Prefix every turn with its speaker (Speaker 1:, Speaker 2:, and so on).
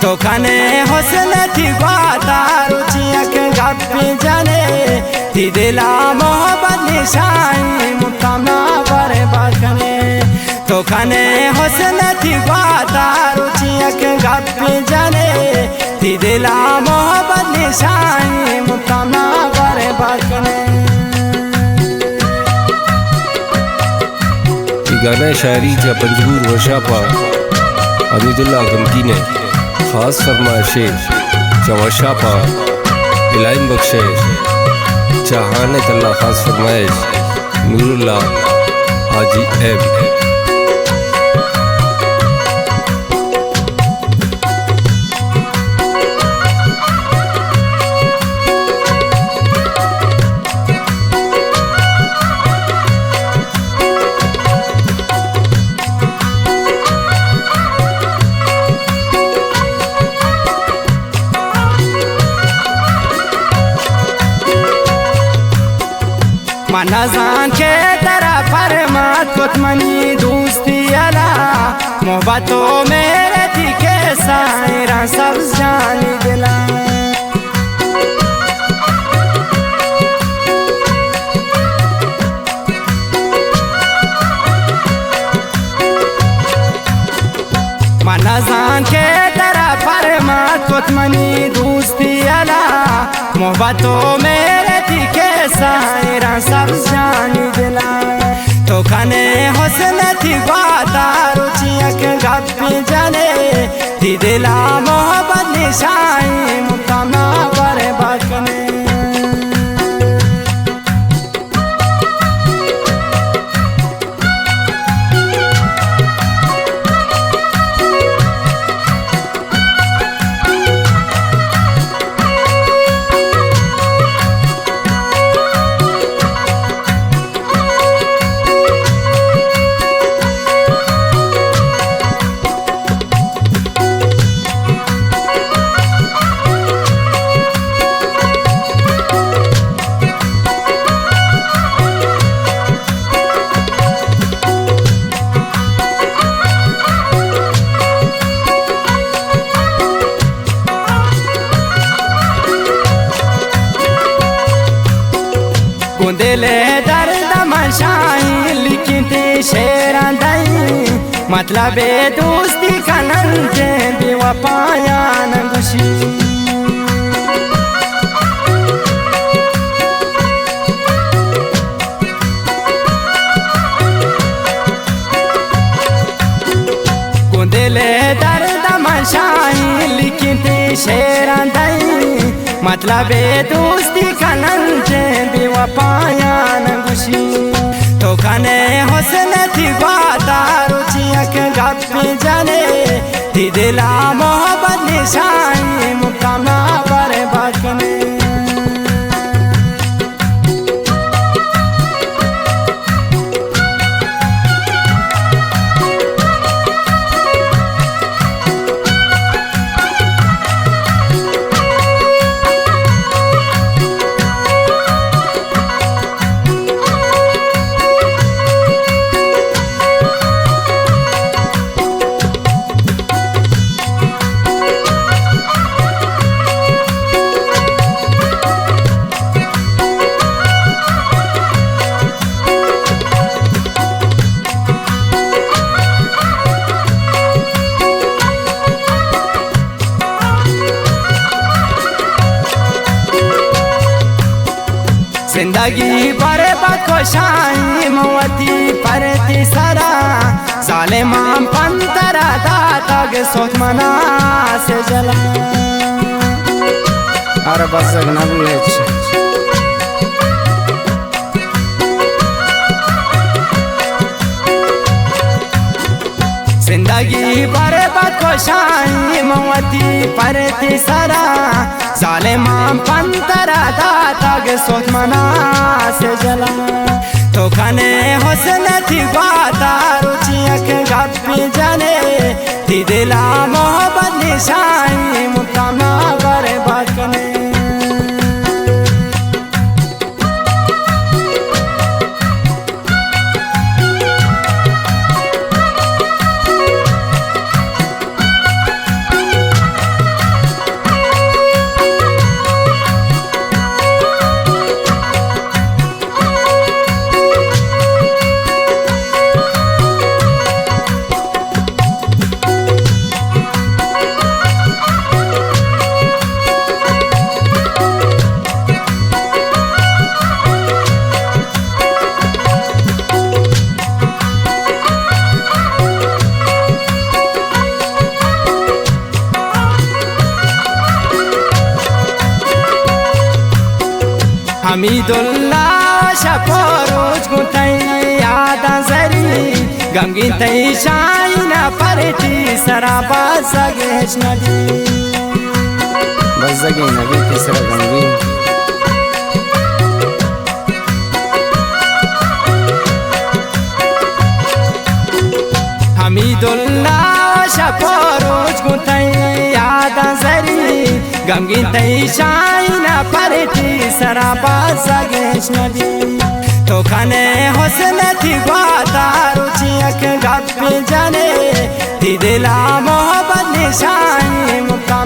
Speaker 1: तो खाने हौसले थी बाता रुचिया के गप्पी जाने थी दिला मोहब्बत निशाई मुकामना बरे बाकने तो खाने हौसले थी बाता रुचिया के गप्पी जाने थी दिला मोहब्बत निशाई मुकामना बरे बाकने।
Speaker 2: गाना शायरी का पंजगूर वर्षापा हमीदुल्लाह गमकी ने ख़ास फरमाइशें चवशापा इलाइम बख्शे चाहाने तल्ला ख़ास फरमाइश नूरुल्लाह हाजी एम।
Speaker 1: मनजान के तेरा फरमात कुतमनी दोस्ती अला मोहब्बतों मेरे थी के सायरा सब जानी दिला मनजान के तेरा फरमात कुतमनी दोस्ती अला मोहब्बतों मेरे थी के सायरा सब जानी दिला तो खाने हौसले थी बाता रुचिया के गप्पी जाने थी दिला मोहब्बत निशाई मुकामना बरे बाकने। दिले दर्द मशाई लिखी थी शेरा दई मतलब दोस्ती का नंजे बेवफाया न खुशी दिले दर्द मशाई लिखी थी शेरा दई मतलब दोस्ती का नंजे बेवफाया न खुशी तो खाने हौसले थी बाता रुचिया के गप्पी जाने थी दिला मोहब्बत निशाई मुकामना बरे बाकने। जिंदगी पर बखुशाई मौती पर तीसरा जालिमां पंतरा दातग सोच मना से जला अरे बस जिंदगी पर बखुशाई मौती पर तीसरा जालिमां पंतरा दातग सोच मना से जला तो खाने हौसले थी बाता रुचिया के गप्पी जाने थी दिला मोहब्बत निशाई मुकामना बरे बाकने। हमीदुल्लाह शपोरोज गुतई यादा जरी गमगीन तई शाइना परती सराबा सगेश नदी
Speaker 3: बस जगे नबी तीसरा गमगीन
Speaker 1: हमीदुल्लाह शपोरोज गुतई यादा जरी गमगीन तई शाइना परती सराबा सगेश नदी तो खने हुस्न थी बाता रुचियक गप जाने ती दिला मोहब्बत निशानी मुका